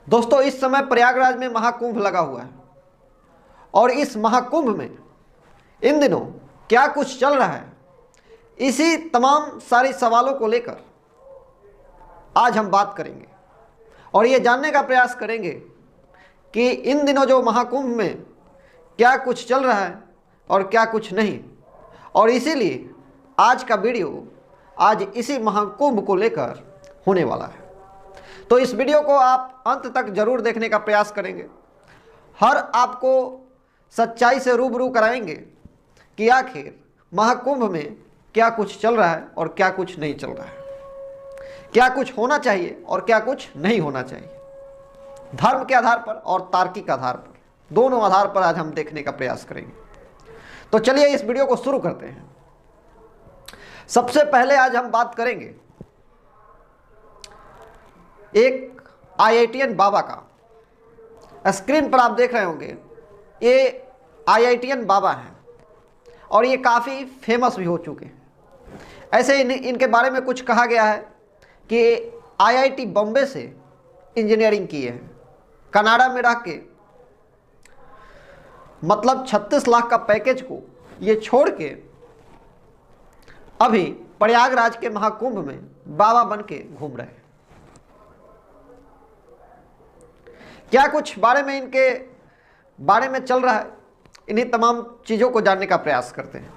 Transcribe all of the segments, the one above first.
दोस्तों, इस समय प्रयागराज में महाकुंभ लगा हुआ है और इस महाकुंभ में इन दिनों क्या कुछ चल रहा है, इसी तमाम सारे सवालों को लेकर आज हम बात करेंगे और ये जानने का प्रयास करेंगे कि इन दिनों जो महाकुंभ में क्या कुछ चल रहा है और क्या कुछ नहीं। और इसीलिए आज का वीडियो आज इसी महाकुंभ को लेकर होने वाला है। तो इस वीडियो को आप अंत तक जरूर देखने का प्रयास करेंगे। हर आपको सच्चाई से रूबरू कराएंगे कि आखिर महाकुंभ में क्या कुछ चल रहा है और क्या कुछ नहीं चल रहा है, क्या कुछ होना चाहिए और क्या कुछ नहीं होना चाहिए। धर्म के आधार पर और तार्किक आधार पर, दोनों आधार पर आज हम देखने का प्रयास करेंगे। तो चलिए इस वीडियो को शुरू करते हैं। सबसे पहले आज हम बात करेंगे एक आईआईटीएन बाबा का। स्क्रीन पर आप देख रहे होंगे, ये आईआईटीएन बाबा हैं और ये काफ़ी फेमस भी हो चुके हैं। ऐसे इनके बारे में कुछ कहा गया है कि आईआईटी बॉम्बे से इंजीनियरिंग किए हैं, कनाडा में रह के मतलब 36 लाख का पैकेज को ये छोड़ के अभी प्रयागराज के महाकुंभ में बाबा बन के घूम रहे हैं। क्या कुछ बारे में इनके बारे में चल रहा है, इन्हीं तमाम चीज़ों को जानने का प्रयास करते हैं।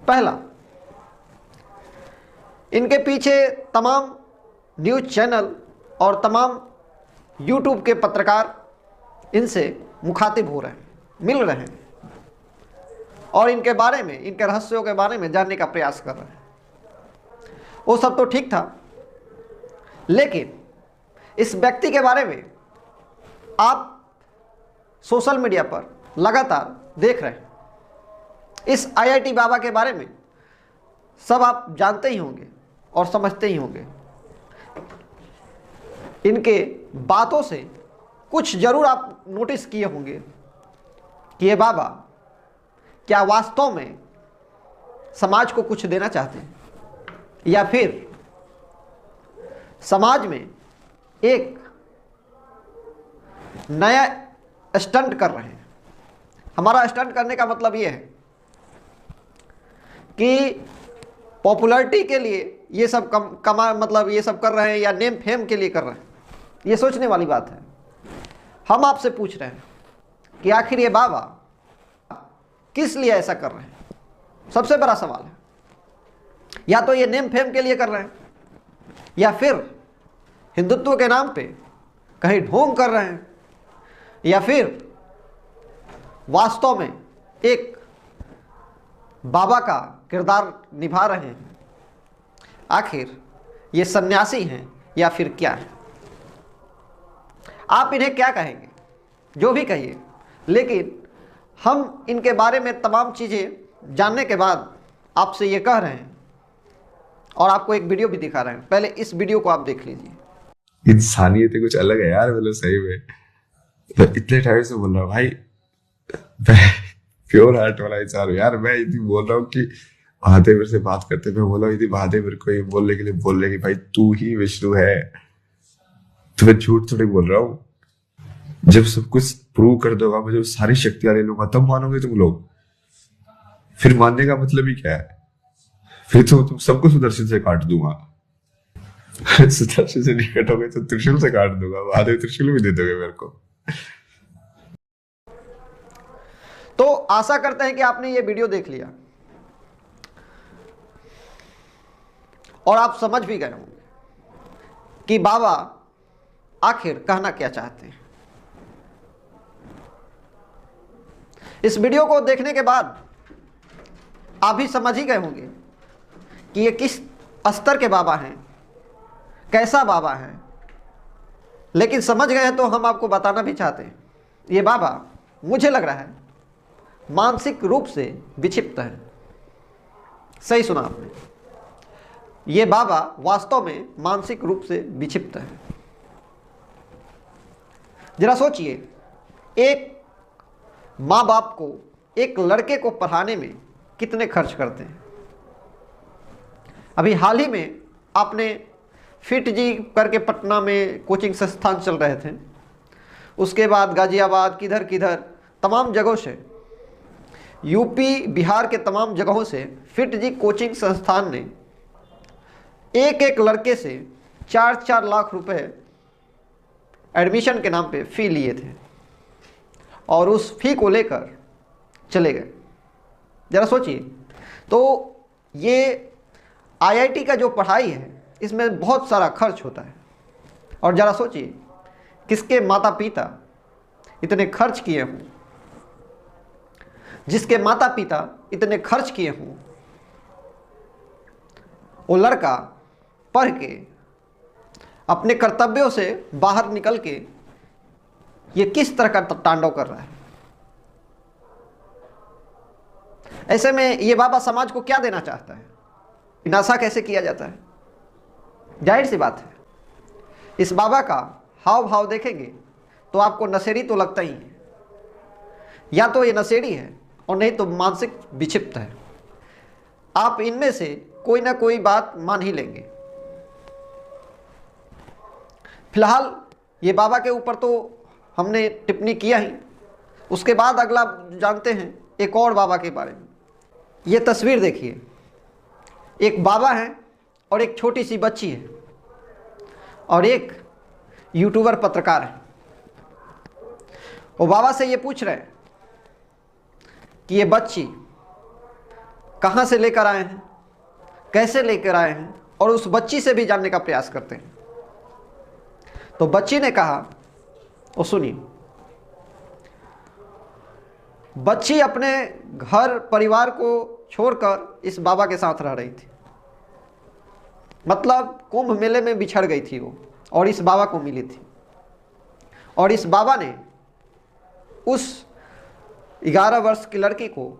पहला, इनके पीछे तमाम न्यूज़ चैनल और तमाम यूट्यूब के पत्रकार इनसे मुखातिब हो रहे हैं, मिल रहे हैं और इनके बारे में, इनके रहस्यों के बारे में जानने का प्रयास कर रहे हैं। वो सब तो ठीक था, लेकिन इस व्यक्ति के बारे में आप सोशल मीडिया पर लगातार देख रहे हैं। इस आईआईटी बाबा के बारे में सब आप जानते ही होंगे और समझते ही होंगे। इनके बातों से कुछ जरूर आप नोटिस किए होंगे कि ये बाबा क्या वास्तव में समाज को कुछ देना चाहते हैं या फिर समाज में एक नया स्टंट कर रहे हैं। हमारा स्टंट करने का मतलब ये है कि पॉपुलैरिटी के लिए ये सब मतलब ये सब कर रहे हैं या नेम फेम के लिए कर रहे हैं, ये सोचने वाली बात है। हम आपसे पूछ रहे हैं कि आखिर ये बाबा किस लिए ऐसा कर रहे हैं। सबसे बड़ा सवाल है, या तो ये नेम फेम के लिए कर रहे हैं या फिर हिंदुत्व के नाम पे कहीं ढोंग कर रहे हैं या फिर वास्तव में एक बाबा का किरदार निभा रहे हैं। आखिर ये सन्यासी हैं या फिर क्या है। आप इन्हें क्या कहेंगे, जो भी कहिए, लेकिन हम इनके बारे में तमाम चीज़ें जानने के बाद आपसे ये कह रहे हैं और आपको एक वीडियो भी दिखा रहे हैं। पहले इस वीडियो को आप देख लीजिए। इंसानियत कुछ अलग है यार, मतलब सही में इतने टाइम से बोल रहा हूँ भाई, मैं प्योर हार्ट वाला इंसान हूँ यार। मैं यदि बोल रहा हूँ कि महादेव मेरे से बात करते, मैं बोला यदि महादेव मेरे को ये बोलने के लिए बोल रहे कि भाई तू ही विष्णु है, तो मैं झूठ थोड़ी बोल रहा हूँ। जब सब कुछ प्रूव कर दोगा, मुझे सारी शक्तियां ले लूंगा, तब मानोगे तुम लोग। फिर मानने का मतलब ही क्या है? फिर तो तुम सबको सुदर्शन से काट दूंगा। सुदर्शन से नहीं कटोगे तो त्रिशूल से काट दूंगा। महादेव त्रिशूल भी दे दोगे मेरे को। तो आशा करते हैं कि आपने ये वीडियो देख लिया और आप समझ भी गए होंगे कि बाबा आखिर कहना क्या चाहते हैं। इस वीडियो को देखने के बाद आप भी समझ ही गए होंगे कि ये किस स्तर के बाबा हैं, कैसा बाबा है। लेकिन समझ गए तो हम आपको बताना भी चाहते हैं, ये बाबा मुझे लग रहा है मानसिक रूप से विक्षिप्त है। सही सुना आपने, ये बाबा वास्तव में मानसिक रूप से विक्षिप्त है। जरा सोचिए, एक माँ बाप को एक लड़के को पढ़ाने में कितने खर्च करते हैं। अभी हाल ही में आपने फिट जी करके पटना में कोचिंग संस्थान चल रहे थे, उसके बाद गाजियाबाद, किधर किधर तमाम जगहों से, यूपी बिहार के तमाम जगहों से फिट जी कोचिंग संस्थान ने एक एक लड़के से 4-4 लाख रुपए एडमिशन के नाम पे फ़ी लिए थे और उस फ़ी को लेकर चले गए। ज़रा सोचिए, तो ये आईआईटी का जो पढ़ाई है इसमें बहुत सारा खर्च होता है, और ज़रा सोचिए किसके माता पिता इतने खर्च किए हों, जिसके माता पिता इतने खर्च किए हों, वो लड़का पढ़ के अपने कर्तव्यों से बाहर निकल के ये किस तरह का तांडव कर रहा है। ऐसे में ये बाबा समाज को क्या देना चाहता है, नशा कैसे किया जाता है? जाहिर सी बात है, इस बाबा का हाव भाव देखेंगे तो आपको नशेड़ी तो लगता ही है, या तो ये नशेड़ी है और नहीं तो मानसिक विक्षिप्त है। आप इनमें से कोई ना कोई बात मान ही लेंगे। फिलहाल ये बाबा के ऊपर तो हमने टिप्पणी किया ही, उसके बाद अगला जानते हैं एक और बाबा के बारे में। ये तस्वीर देखिए, एक बाबा है और एक छोटी सी बच्ची है और एक यूट्यूबर पत्रकार है। वो बाबा से ये पूछ रहे हैं कि ये बच्ची कहाँ से लेकर आए हैं, कैसे लेकर आए हैं, और उस बच्ची से भी जानने का प्रयास करते हैं। तो बच्ची ने कहा, वो सुनिए, बच्ची अपने घर परिवार को छोड़कर इस बाबा के साथ रह रही थी। मतलब कुंभ मेले में बिछड़ गई थी वो और इस बाबा को मिली थी, और इस बाबा ने उस 11 वर्ष की लड़की को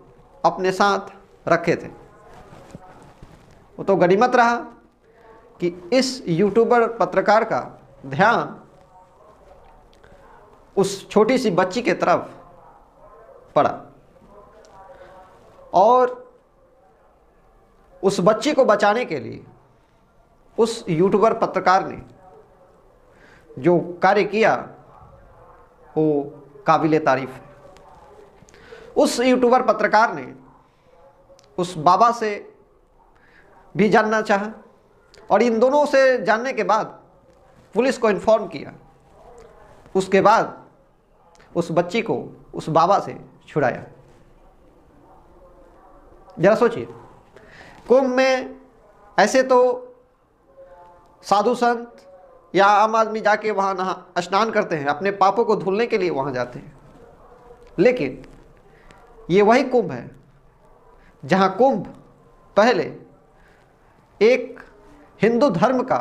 अपने साथ रखे थे। वो तो गनीमत रहा कि इस यूट्यूबर पत्रकार का ध्यान उस छोटी सी बच्ची के तरफ पड़ा और उस बच्ची को बचाने के लिए उस यूट्यूबर पत्रकार ने जो कार्य किया वो काबिले तारीफ है। उस यूट्यूबर पत्रकार ने उस बाबा से भी जानना चाहा और इन दोनों से जानने के बाद पुलिस को इन्फॉर्म किया। उसके बाद उस बच्ची को उस बाबा से छुड़ाया। जरा सोचिए, कुंभ में ऐसे तो साधु संत या आम आदमी जाके वहाँ नहा स्नान करते हैं, अपने पापों को धुलने के लिए वहाँ जाते हैं, लेकिन ये वही कुंभ है जहाँ कुंभ पहले एक हिंदू धर्म का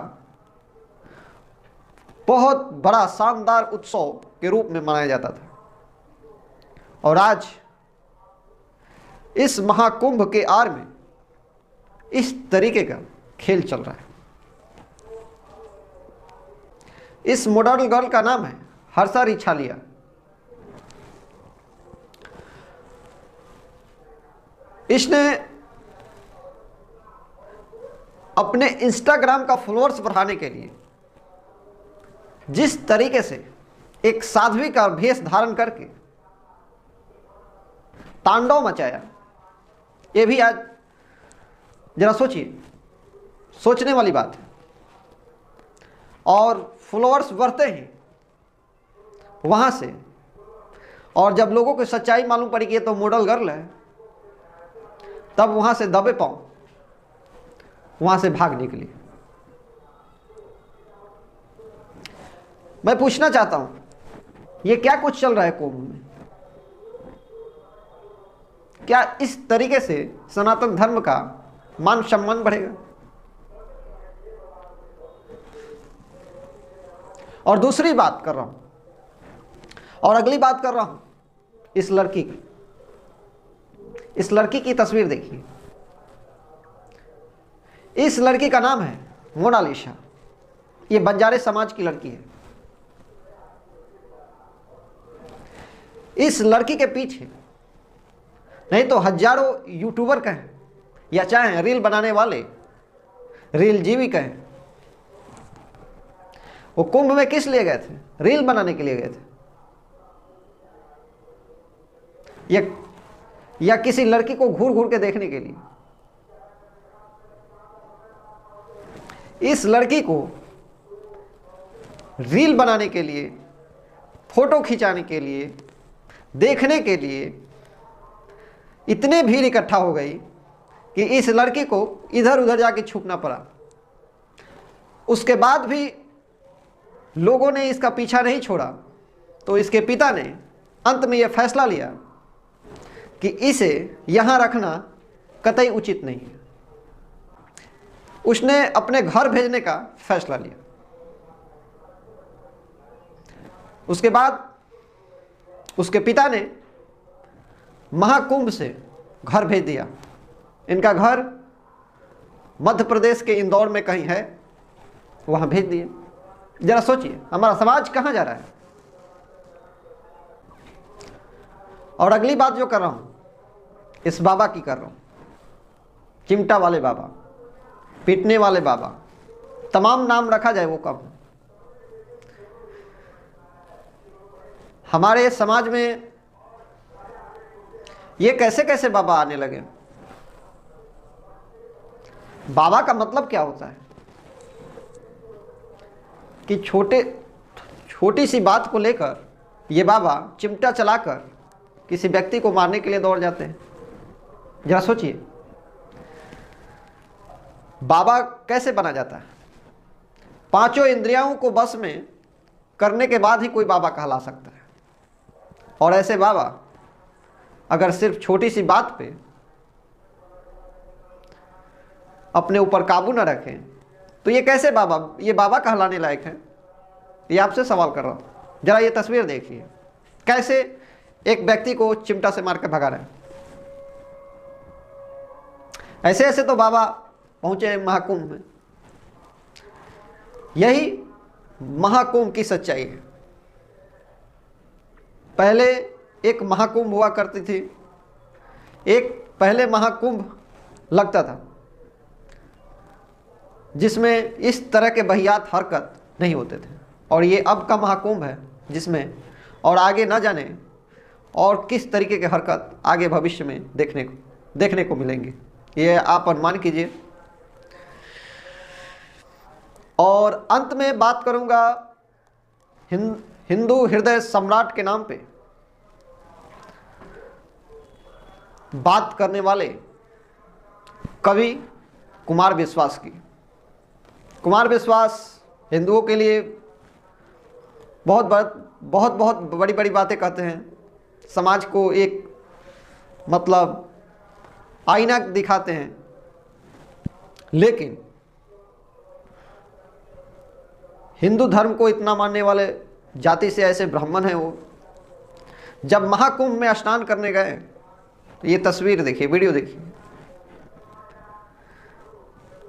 बहुत बड़ा शानदार उत्सव के रूप में मनाया जाता था, और आज इस महाकुंभ के आड़ में इस तरीके का खेल चल रहा है। इस मॉडल गर्ल का नाम है हर्षा रिछालिया। इसने अपने इंस्टाग्राम का फॉलोअर्स बढ़ाने के लिए जिस तरीके से एक साध्वी का भेष धारण करके तांडव मचाया, ये भी आज जरा सोचिए, सोचने वाली बात है। और फॉलोअर्स बढ़ते हैं वहाँ से, और जब लोगों को सच्चाई मालूम पड़ी कि ये तो मॉडल गर्ल है, तब वहाँ से दबे पांव वहाँ से भाग निकली। मैं पूछना चाहता हूँ, ये क्या कुछ चल रहा है कुंभ में? क्या इस तरीके से सनातन धर्म का मान सम्मान बढ़ेगा? और दूसरी बात कर रहा हूं, और अगली बात कर रहा हूं इस लड़की की। इस लड़की की तस्वीर देखिए। इस लड़की का नाम है मोनालिसा। ये बंजारे समाज की लड़की है। इस लड़की के पीछे नहीं तो हजारों यूट्यूबर कहें या चाहे रील बनाने वाले रील जीवी कहें, वो कुंभ में किस लिए गए थे? रील बनाने के लिए गए थे। या किसी लड़की को घूर घूर के देखने के लिए। इस लड़की को रील बनाने के लिए, फोटो खिंचाने के लिए, देखने के लिए इतने भीड़ इकट्ठा हो गई कि इस लड़की को इधर उधर जाके छुपना पड़ा। उसके बाद भी लोगों ने इसका पीछा नहीं छोड़ा, तो इसके पिता ने अंत में यह फैसला लिया कि इसे यहाँ रखना कतई उचित नहीं है। उसने अपने घर भेजने का फैसला लिया। उसके बाद उसके पिता ने महाकुंभ से घर भेज दिया। इनका घर मध्य प्रदेश के इंदौर में कहीं है, वहां भेज दिए। जरा सोचिए हमारा समाज कहां जा रहा है। और अगली बात जो कर रहा हूं इस बाबा की कर रहा हूं, चिमटा वाले बाबा, पीटने वाले बाबा, तमाम नाम रखा जाए वो कम है। हमारे समाज में ये कैसे कैसे बाबा आने लगे। बाबा का मतलब क्या होता है कि छोटी सी बात को लेकर ये बाबा चिमटा चलाकर किसी व्यक्ति को मारने के लिए दौड़ जाते हैं। जरा सोचिए बाबा कैसे बना जाता है। पांचों इंद्रियों को बस में करने के बाद ही कोई बाबा कहला सकता है। और ऐसे बाबा अगर सिर्फ छोटी सी बात पे अपने ऊपर काबू न रखें तो ये कैसे बाबा, ये बाबा कहलाने लायक है? ये आपसे सवाल कर रहा हूं। जरा ये तस्वीर देखिए कैसे एक व्यक्ति को चिमटा से मार के भगा रहे हैं। ऐसे ऐसे तो बाबा पहुंचे महाकुंभ में। यही महाकुंभ की सच्चाई है। पहले एक महाकुंभ हुआ करती थी, एक पहले महाकुंभ लगता था जिसमें इस तरह के वाहियात हरकत नहीं होते थे। और ये अब का महाकुंभ है जिसमें और आगे ना जाने और किस तरीके के हरकत आगे भविष्य में देखने को मिलेंगे, ये आप अनुमान कीजिए। और अंत में बात करूंगा हिंदू हृदय सम्राट के नाम पे बात करने वाले कवि कुमार विश्वास की। कुमार विश्वास हिंदुओं के लिए बहुत बड़ी बड़ी बातें कहते हैं। समाज को एक मतलब आईना दिखाते हैं। लेकिन हिंदू धर्म को इतना मानने वाले जाति से ऐसे ब्राह्मण हैं वो, जब महाकुंभ में स्नान करने गए तो ये तस्वीर देखिए, वीडियो देखिए।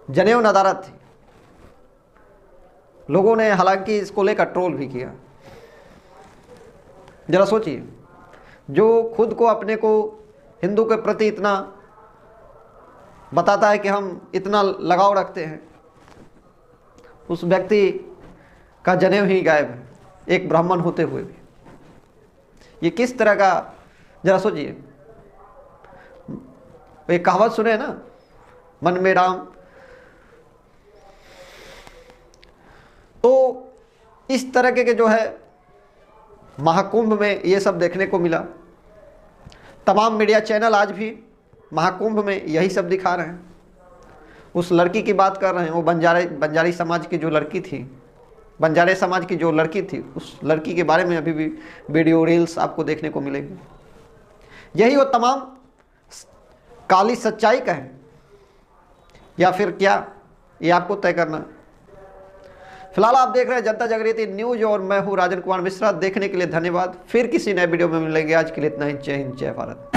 जनेऊ नदारत थी। लोगों ने हालांकि इसको लेकर ट्रोल भी किया। जरा सोचिए जो खुद को अपने को हिंदू के प्रति इतना बताता है कि हम इतना लगाव रखते हैं, उस व्यक्ति का जनेऊ ही गायब है, एक ब्राह्मण होते हुए भी। ये किस तरह का, जरा सोचिए। एक कहावत सुने ना, मन में राम। तो इस तरह के जो है महाकुंभ में ये सब देखने को मिला। तमाम मीडिया चैनल आज भी महाकुंभ में यही सब दिखा रहे हैं। उस लड़की की बात कर रहे हैं, वो बंजारी समाज की जो लड़की थी, बंजारे समाज की जो लड़की थी, उस लड़की के बारे में अभी भी वीडियो रील्स आपको देखने को मिलेंगे। यही वो तमाम काली सच्चाई का है या फिर क्या, ये आपको तय करना है। फिलहाल आप देख रहे हैं जनता जागृति न्यूज और मैं हूं राजन कुमार मिश्रा। देखने के लिए धन्यवाद। फिर किसी नए वीडियो में मिलेंगे। आज के लिए इतना ही। जय हिंद, जय भारत।